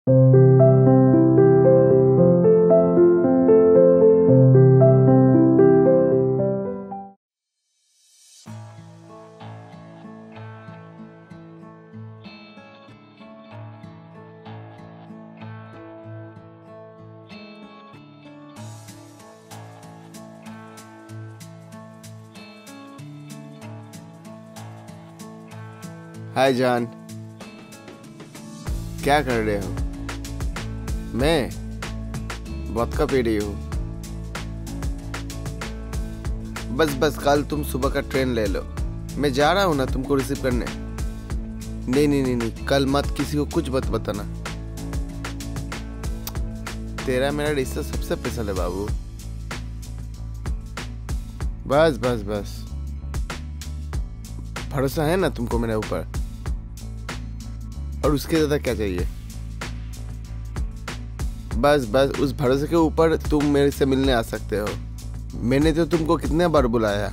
हाय जान, क्या कर रहे हो? मैं वोदका पी रही हूँ। बस बस कल तुम सुबह का ट्रेन ले लो, मैं जा रहा हूँ ना तुमको रिसीव करने। नहीं नहीं नहीं नहीं, कल मत किसी को कुछ मत बताना। तेरा मेरा रिश्ता सबसे स्पेशल है बाबू। बस बस बस, भरोसा है ना तुमको मेरे ऊपर, और उसके ज्यादा क्या चाहिए? बस बस उस भरोसे के ऊपर तुम मेरे से मिलने आ सकते हो। मैंने तो तुमको कितने बार बुलाया।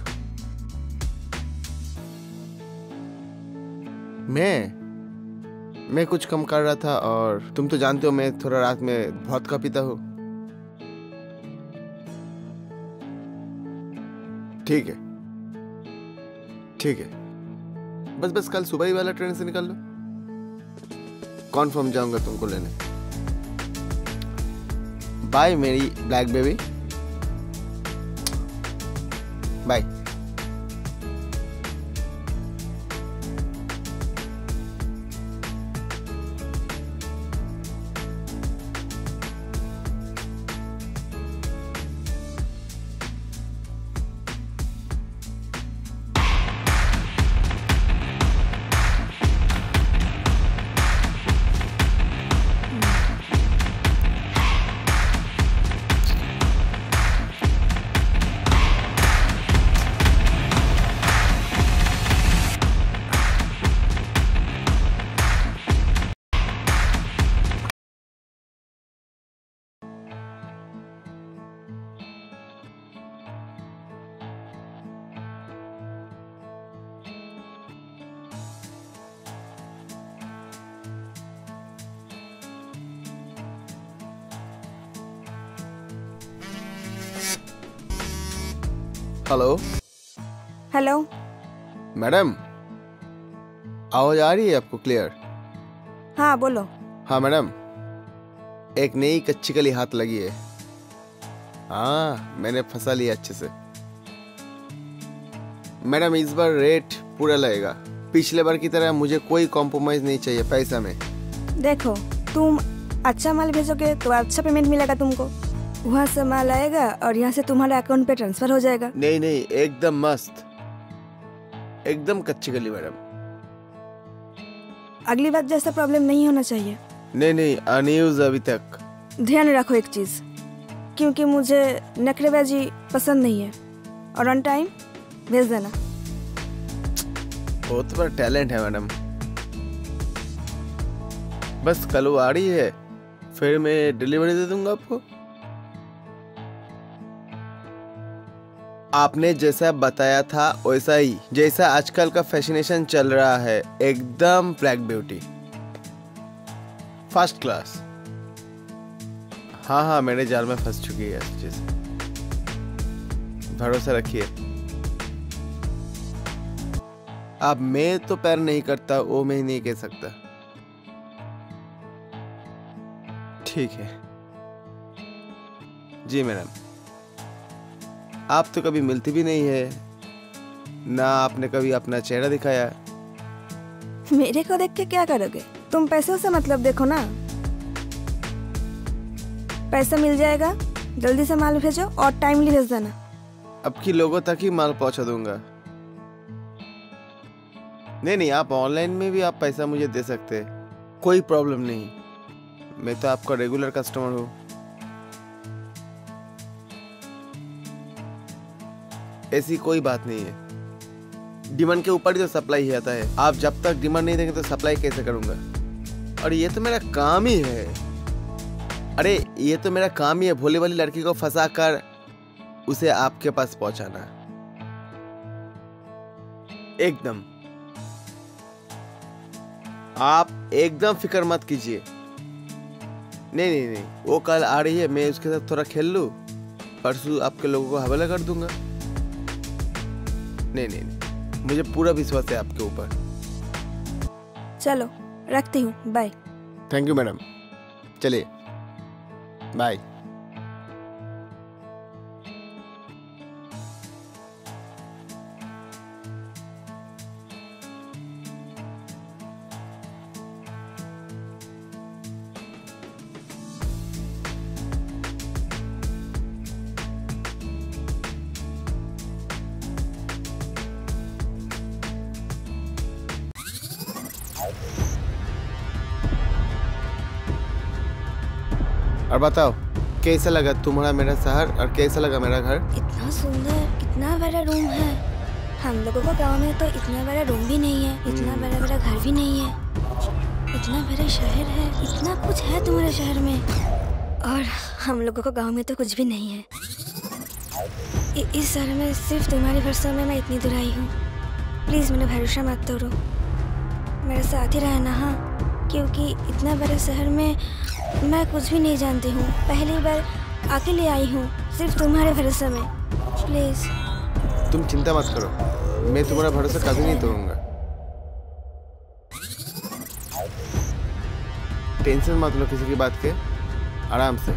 मैं कुछ कम कर रहा था, और तुम तो जानते हो मैं थोड़ा रात में बहुत का पीता हूँ। ठीक है ठीक है, बस बस कल सुबह ही वाला ट्रेन से निकल लो, कॉन्फर्म जाऊंगा तुमको लेने। बाय मेरी black baby, bye. Hello hello. Madam, आवाज आ रही है आपको क्लियर? हाँ बोलो। हाँ मैडम, एक नई कच्ची कली हाथ लगी है। हाँ, मैंने फंसा लिया अच्छे से। मैडम इस बार रेट पूरा लगेगा, पिछले बार की तरह मुझे कोई कॉम्प्रोमाइज नहीं चाहिए पैसा में। देखो, तुम अच्छा माल भेजोगे तो अच्छा पेमेंट मिलेगा तुमको। वहाँ से माल आएगा और यहाँ से तुम्हारे अकाउंट पे ट्रांसफर हो जाएगा। नहीं नहीं, एकदम मस्त, एकदम कच्ची कली मैडम। अगली बार जैसा प्रॉब्लम नहीं होना चाहिए। नहीं नहीं, अनयूज अभी तक। ध्यान रखो एक चीज, क्योंकि मुझे नखरेबाजी पसंद नहीं है, और ऑन टाइम भेज देना। बहुत बड़ा टैलेंट है मैडम। बस कल वो आ रही है, फिर मैं डिलीवरी दे दूंगा आपको। आपने जैसा बताया था वैसा ही, जैसा आजकल का फैशनेशन चल रहा है, एकदम ब्लैक ब्यूटी, फर्स्ट क्लास। हाँ हाँ, मेरे जाल में फंस चुकी है इस चीज, भरोसा रखिए। अब मैं तो पैर नहीं करता, वो मैं नहीं कह सकता। ठीक है जी मैडम। आप तो कभी मिलती भी नहीं है ना, आपने कभी अपना चेहरा दिखाया। मेरे को देख के क्या करोगे? तुम पैसों से मतलब देखो ना। पैसा मिल जाएगा, जल्दी से माल भेजो और टाइमली भेज देना। अब की लोगों तक ही माल पहुंचा दूंगा। नहीं नहीं, आप ऑनलाइन में भी आप पैसा मुझे दे सकते हैं, कोई प्रॉब्लम नहीं। मैं तो आपका रेगुलर कस्टमर हूँ। ऐसी कोई बात नहीं है, डिमांड के ऊपर ही तो सप्लाई ही आता है। आप जब तक डिमांड नहीं देंगे तो सप्लाई कैसे करूंगा? और ये तो मेरा काम ही है। अरे ये तो मेरा काम ही है, भोली वाली लड़की को फंसा कर उसे आपके पास पहुंचाना। एकदम, आप एकदम फिक्र मत कीजिए। नहीं नहीं नहीं, वो कल आ रही है, मैं उसके साथ थोड़ा खेल लूँ, परसों आपके लोगों को हवाला कर दूंगा। नहीं नहीं नहीं, मुझे पूरा विश्वास है आपके ऊपर। चलो रखती हूँ, बाय। थैंक यू मैडम, चलिए बाय। और बताओ, कैसा लगा तुम्हारा मेरा शहर और कैसा लगा मेरा घर? इतना सुंदर, इतना बड़ा रूम है। हम लोगों को गांव में तो इतना बड़ा रूम भी नहीं है, इतना बड़ा बड़ा घर भी नहीं है, इतना बड़ा शहर है, इतना कुछ है तुम्हारे शहर में, और हम लोगों को गांव में तो कुछ भी नहीं है। इस शहर में सिर्फ तुम्हारे भरोसे में मैं इतनी दूर आई हूँ। प्लीज मेरा भरोसा मत तोड़ो, मेरे साथ ही रहना। हाँ, क्योंकि इतना बड़े शहर में मैं कुछ भी नहीं जानती हूँ, पहली बार अकेले आई हूँ सिर्फ तुम्हारे भरोसे में। प्लीज तुम चिंता मत करो, मैं तुम्हारा भरोसा कभी नहीं तोड़ूंगा। टेंशन मत लो किसी की बात के, आराम से।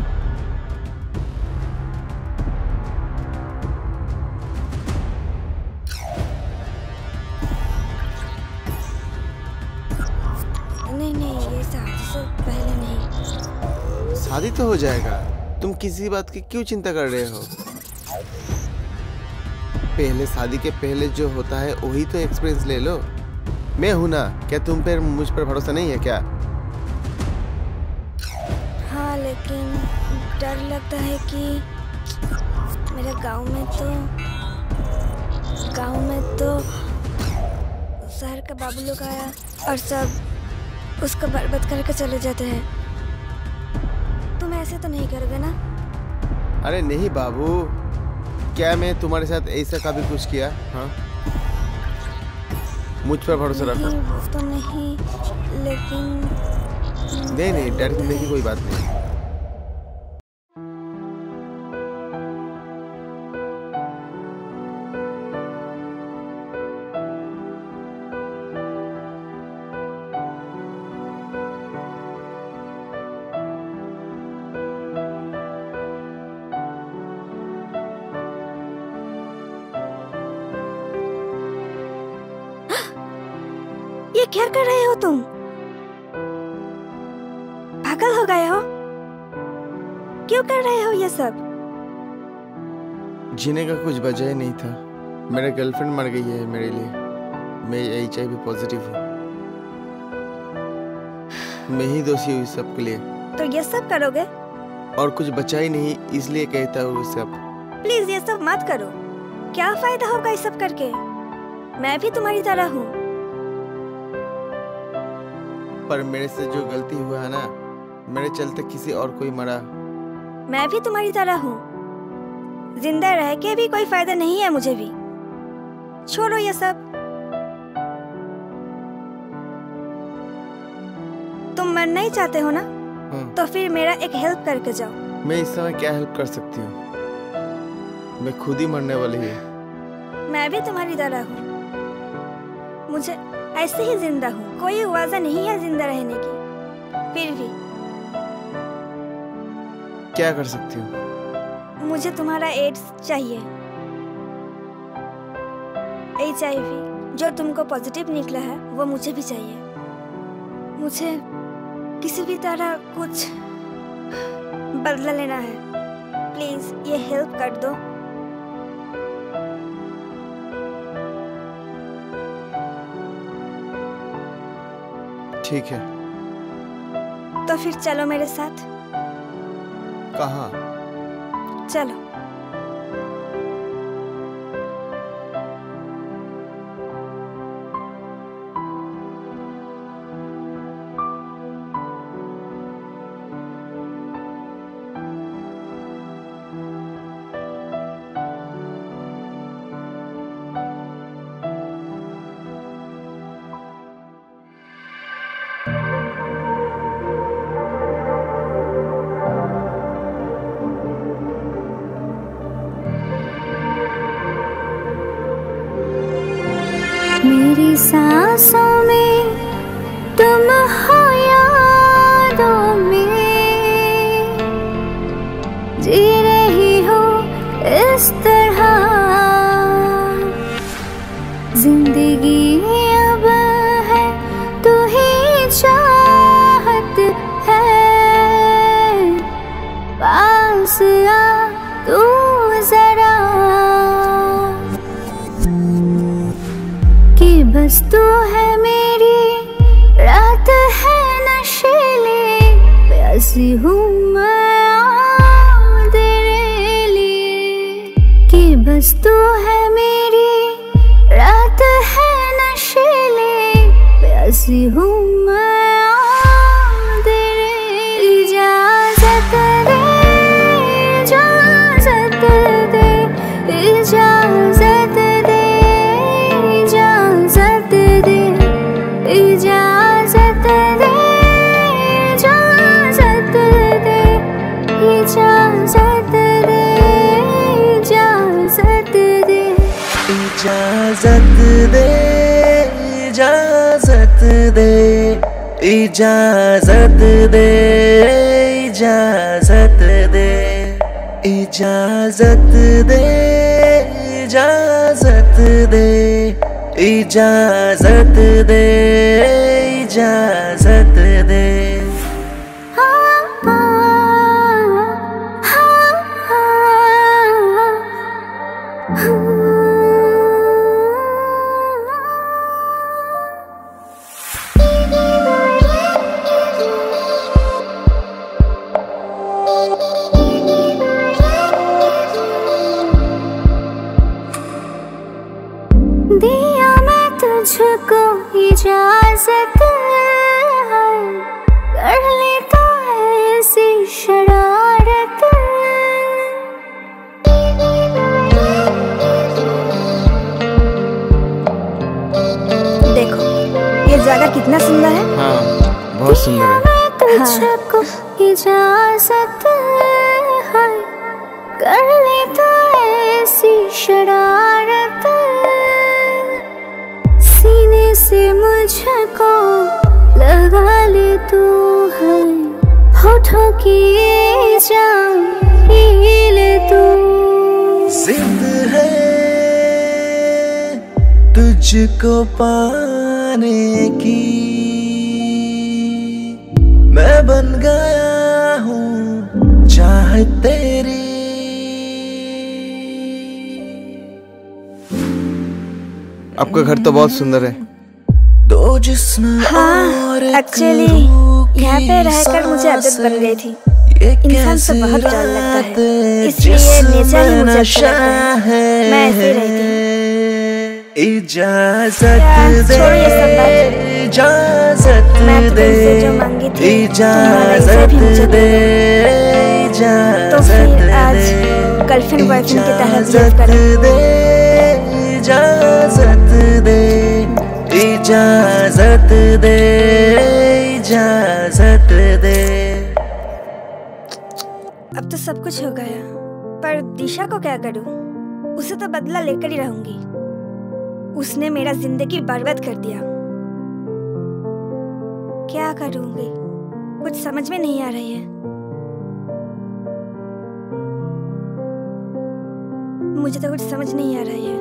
नहीं नहीं, ये शादी से पहले नहीं। शादी तो हो जाएगा, तुम किसी बात की क्यों चिंता कर रहे हो? पहले शादी के पहले जो होता है वही तो एक्सपीरियंस ले लो। मैं हूं ना, क्या तुम पर मुझ पर भरोसा नहीं है क्या? हाँ, लेकिन डर लगता है कि मेरे गांव में तो शहर का बाबू लोग आया और सब उसको बर्बाद करके चले जाते हैं। तुम ऐसे तो नहीं करोगे ना? अरे नहीं बाबू, क्या मैं तुम्हारे साथ ऐसा कभी कुछ किया? हाँ, मुझ पर भरोसा रखो। नहीं, वो तो नहीं, लेकिन नहीं नहीं, डरने की कोई बात नहीं। ये क्या कर रहे हो तुम? पागल हो गए हो? क्यों कर रहे हो ये सब? जीने का कुछ वजह नहीं था। मेरा गर्लफ्रेंड मर गई है मेरे लिए। मैं HIV पॉजिटिव हूँ। मैं ही दोषी हूँ इस सब के लिए। तो ये सब करोगे? और कुछ बचा ही नहीं, इसलिए कहता हूँ सब। प्लीज ये सब मत करो। क्या फायदा होगा इस सब करके? मैं भी तुम्हारी तरह हूँ। पर मेरे से जो गलती हुआ है ना, मेरे चलते किसी और कोई मरा। मैं भी तुम्हारी तरह हूँ। जिंदा रह के भी कोई फायदा नहीं है मुझे भी। छोड़ो ये सब। तुम मरना ही चाहते हो ना? तो फिर मेरा एक हेल्प करके जाओ। मैं इस समय क्या हेल्प कर सकती हूँ? मैं खुद ही मरने वाली है। मैं भी तुम्हारी तरह हूँ। मुझे ऐसे ही जिंदा हूँ, कोई वजह नहीं है जिंदा रहने की। फिर भी क्या कर सकती हूँ? मुझे तुम्हारा एड्स चाहिए। HIV जो तुमको पॉजिटिव निकला है वो मुझे भी चाहिए। मुझे किसी भी तरह कुछ बदला लेना है। प्लीज ये हेल्प कर दो। ठीक है, तो फिर चलो मेरे साथ। कहाँ? चलो। मेरी सांसों में तुम हो, यादों में जी रही हो इस तरह। जिंदगी अब है तू ही चाहत है, पास आ तू जरा कि बस तू है मेरी रात है नशीली, प्यासी हूँ मैं तेरे लिए। कि बस तू है मेरी रात है नशीली, प्यासी हूँ मैं तेरे। इजाजत दे, इजाजत दे, इजाजत दे, इजाजत दे, इजाजत दे, इजाजत दे, इजाजत दे, इजाजत दे, इजाजत दे, इजाजत दे, इजाजत दे, इजाजत दे, इजाजत दे, इजाजत दे, इजाजत दे, इजाजत दे। दिया मैं तुझको इजाजत है, कर लेता है ऐसी शरारत। देखो ये जगह कितना सुंदर है। हाँ बहुत सुंदर है। मैं तुझको इजाजत है, कर लेता है ऐसी शरारत। सीने से मुझको लगा ले तू है, होठों की जान पी ले तू। जिद है तुझको पाने की, मैं बन गया हूँ चाहत तेरी। आपका घर तो बहुत सुंदर है। दो जिस्म हाँ, एक्चुअली यहाँ पे रहकर मुझे आदत बन गई थी। इंसान से बहुत डर लगता है, इसलिए नेचर ही मुझे अच्छा लगता है। मैं ऐसे रहती हूँ। इजाजत दे, छोड़ो ये सब बात। इजाजत मैं तो दे, तुमसे जो मांगी थी इजाजत दे, तो फिर आज गर्लफ्रेंड बॉयफ्रेंड की तरह बिहेव करो। इजाजत दे, इजाजत दे, इजाजत दे। अब तो सब कुछ हो गया, पर दिशा को क्या करूं? उसे तो बदला लेकर ही रहूंगी। उसने मेरा जिंदगी बर्बाद कर दिया। क्या करूंगी कुछ समझ में नहीं आ रही है। मुझे तो कुछ समझ नहीं आ रही है।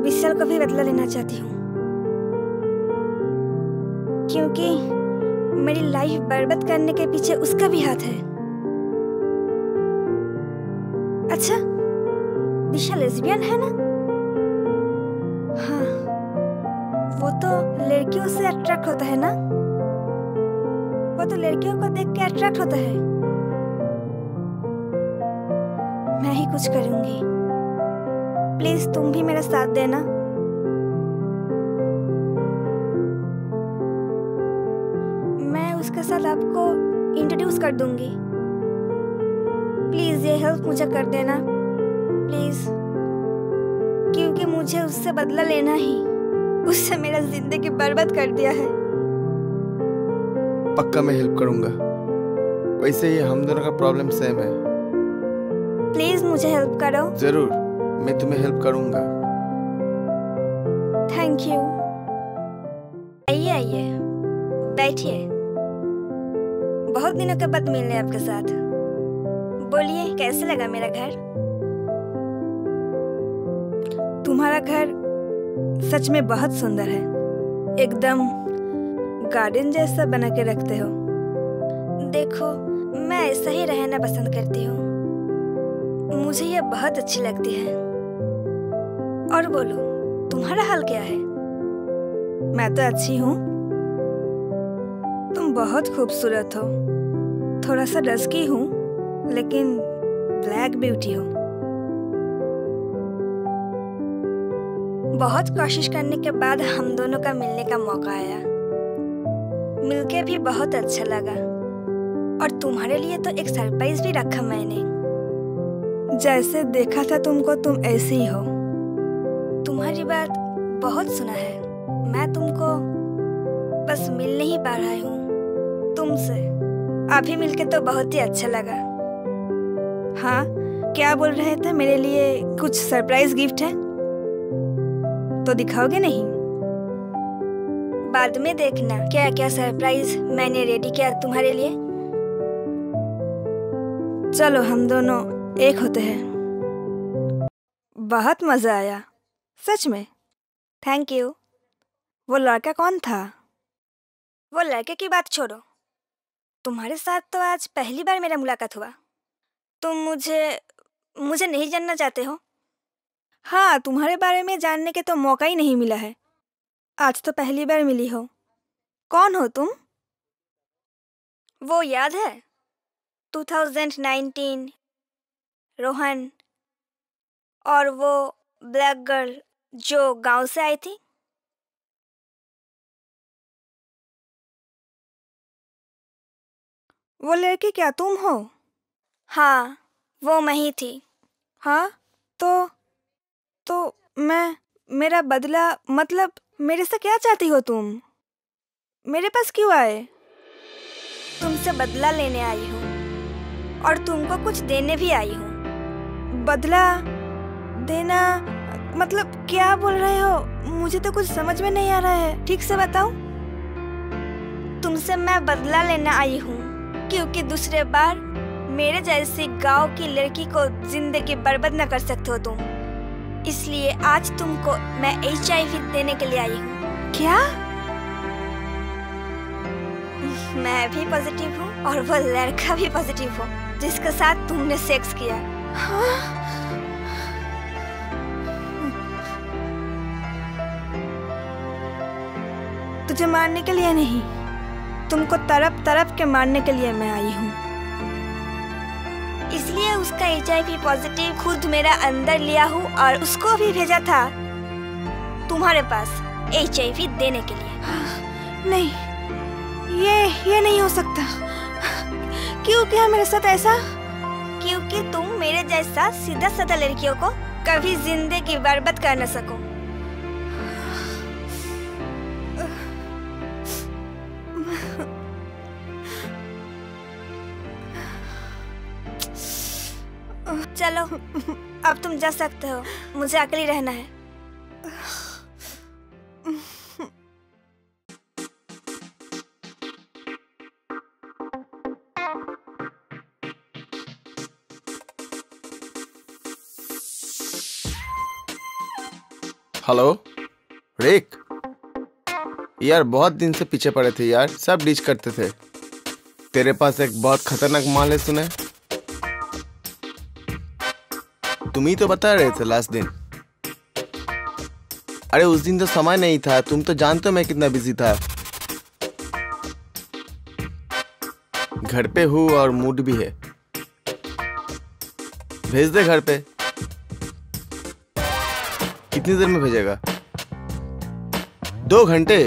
विशाल को भी बदला लेना चाहती हूँ, क्योंकि मेरी लाइफ बर्बाद करने के पीछे उसका भी हाथ है। अच्छा, दिशा लेस्बियन है ना? हाँ, वो तो लड़कियों से अट्रैक्ट होता है ना? वो तो लड़कियों को देख के अट्रैक्ट होता है। मैं ही कुछ करूंगी। प्लीज तुम भी मेरा साथ देना। मैं उसके साथ आपको इंट्रोड्यूस कर दूंगी। प्लीज ये हेल्प मुझे कर देना, प्लीज, क्योंकि मुझे उससे बदला लेना ही। उससे मेरा जिंदगी बर्बाद कर दिया है। पक्का मैं हेल्प करूंगा। वैसे ही हम दोनों का प्रॉब्लम सेम है। प्लीज मुझे हेल्प करो। जरूर, मैं तुम्हें हेल्प करूंगा। Thank you. आइए आइए, बैठिए। बहुत दिनों के बाद मिलने आपके साथ। बोलिए, कैसे लगा मेरा घर? तुम्हारा घर सच में बहुत सुंदर है। एकदम गार्डन जैसा बना के रखते हो। देखो, मैं ऐसा ही रहना पसंद करती हूँ। मुझे ये बहुत अच्छी लगती है। और बोलो, तुम्हारा हाल क्या है? मैं तो अच्छी हूँ। तुम बहुत खूबसूरत हो। थोड़ा सा डस्की हूँ, लेकिन ब्लैक ब्यूटी हो। बहुत कोशिश करने के बाद हम दोनों का मिलने का मौका आया। मिलके भी बहुत अच्छा लगा। और तुम्हारे लिए तो एक सरप्राइज भी रखा मैंने। जैसे देखा था तुमको, तुम ऐसी ही हो। तुम्हारी बात बहुत सुना है। मैं तुमको बस मिल नहीं पा रहा हूँ तुमसे। अभी मिलके तो बहुत ही अच्छा लगा। हाँ, क्या बोल रहे थे? मेरे लिए कुछ सरप्राइज गिफ्ट है तो दिखाओगे नहीं? बाद में देखना क्या क्या सरप्राइज मैंने रेडी किया तुम्हारे लिए। चलो हम दोनों एक होते हैं। बहुत मजा आया, सच में। Thank you. वो लड़का कौन था? वो लड़के की बात छोड़ो। तुम्हारे साथ तो आज पहली बार मेरा मुलाकात हुआ। तुम मुझे नहीं जानना चाहते हो? हाँ, तुम्हारे बारे में जानने के तो मौका ही नहीं मिला है। आज तो पहली बार मिली हो। कौन हो तुम? वो याद है 2019 रोहन और वो ब्लैक गर्ल जो गांव से आई थी? वो लड़की क्या तुम हो? हाँ, वो मैं ही थी। हाँ, तो मेरा बदला, मतलब मेरे से क्या चाहती हो तुम? मेरे पास क्यों आए? तुमसे बदला लेने आई हूँ और तुमको कुछ देने भी आई हूँ। बदला देना मतलब क्या बोल रहे हो? मुझे तो कुछ समझ में नहीं आ रहा है। ठीक से बताओ। तुमसे मैं बदला लेना आई हूँ क्योंकि दूसरे बार मेरे जैसी गांव की लड़की को जिंदगी बर्बाद न कर सकते हो तुम। इसलिए आज तुमको मैं HIV देने के लिए आई हूँ। क्या? मैं भी पॉजिटिव हूँ और वो लड़का भी पॉजिटिव हो जिसके साथ तुमने सेक्स किया। हाँ? तुझे मारने के लिए नहीं, तुमको तरफ तरफ के मारने के लिए मैं आई हूँ। इसलिए उसका HIV पॉजिटिव खुद मेरा अंदर लिया हूँ और उसको भी भेजा था तुम्हारे पास HIV देने के लिए। नहीं, ये नहीं हो सकता। क्यों किया मेरे साथ ऐसा? क्योंकि तुम मेरे जैसा सीधा साधा लड़कियों को कभी जिंदगी बर्बाद कर न सको। चलो, अब तुम जा सकते हो। मुझे अकेली रहना है। हेलो रिक, यार बहुत दिन से पीछे पड़े थे यार, सब डिच करते थे। तेरे पास एक बहुत खतरनाक माल है सुने। तुम ही तो बता रहे थे लास्ट दिन। अरे उस दिन तो समय नहीं था, तुम तो जानते हो मैं कितना बिजी था। घर पे हूँ और मूड भी है। भेज दे घर पे। कितनी देर में भेजेगा? 2 घंटे?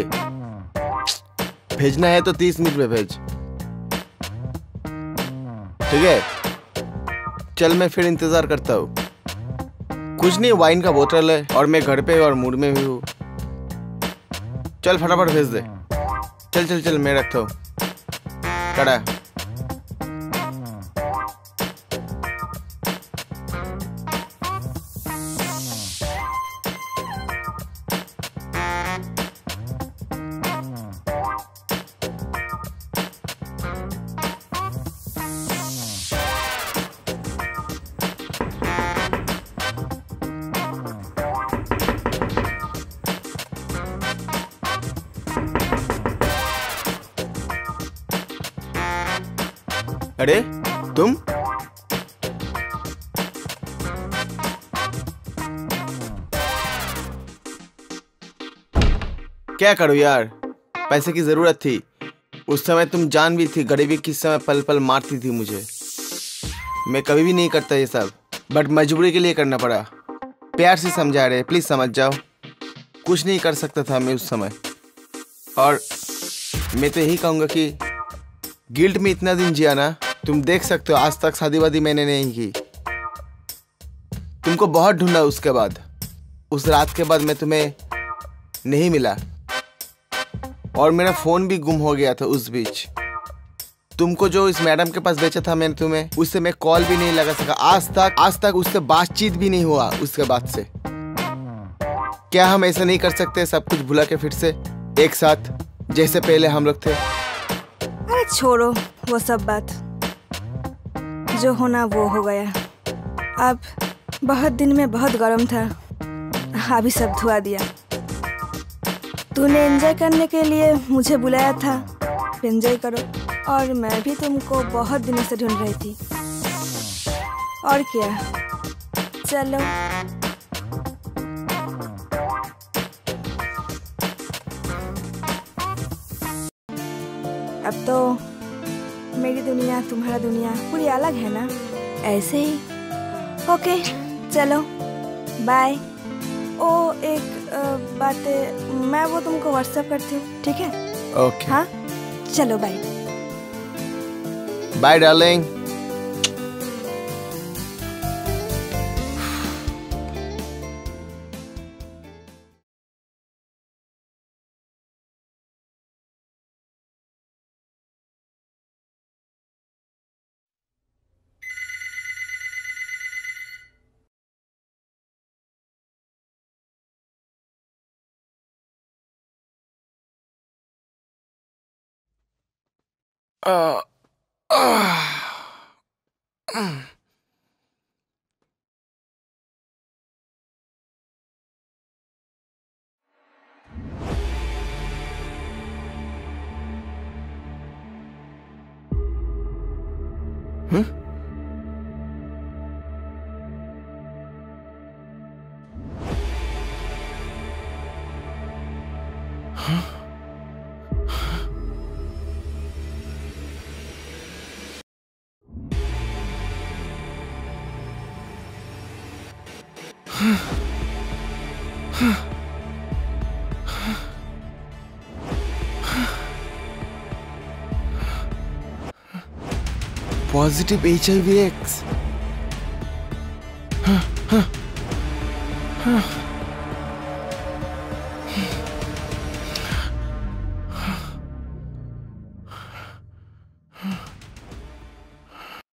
भेजना है तो 30 मिनट में भेज। ठीक है, चल मैं फिर इंतजार करता हूँ। कुछ नहीं, वाइन का बोतल है और मैं घर पे और मूड में भी हूँ। चल फटाफट भेज दे। चल चल चल, मैं रखता हूँ। कड़ा। अरे तुम क्या करो यार, पैसे की जरूरत थी उस समय, तुम जान भी थी गरीबी किस समय पल पल मारती थी मुझे। मैं कभी भी नहीं करता ये सब, बट मजबूरी के लिए करना पड़ा। प्यार से समझा रहे, प्लीज समझ जाओ। कुछ नहीं कर सकता था मैं उस समय, और मैं तो यही कहूँगा कि गिल्ट में इतना दिन जिया ना। तुम देख सकते हो आज तक शादी वादी मैंने नहीं की। तुमको बहुत ढूंढा, उसके बाद उस रात के बाद मैं तुम्हें नहीं मिला, और मेरा फोन भी गुम हो गया था उस बीच। तुमको जो इस मैडम के पास बेचा था मैंने तुम्हें, उससे मैं कॉल भी नहीं लगा सका। आज तक उससे बातचीत भी नहीं हुआ उसके बाद से। क्या हम ऐसा नहीं कर सकते, सब कुछ भुला के फिर से एक साथ जैसे पहले हम लोग थे? अरे छोड़ो वो सब बात, जो होना वो हो गया। अब बहुत दिन में बहुत गर्म था, अभी सब धुआ दिया। तूने एंजॉय करने के लिए मुझे बुलाया था, एंजॉय करो। और मैं भी तुमको बहुत दिनों से ढूंढ रही थी। और क्या, चलो। अब तो मेरी दुनिया तुम्हारा दुनिया पूरी अलग है ना, ऐसे ही। ओके चलो बाय। ओ एक बात है, मैं वो तुमको व्हाट्सएप करती हूँ, ठीक है? ओके हाँ चलो bye. Bye darling. Positive HIV/AIDS।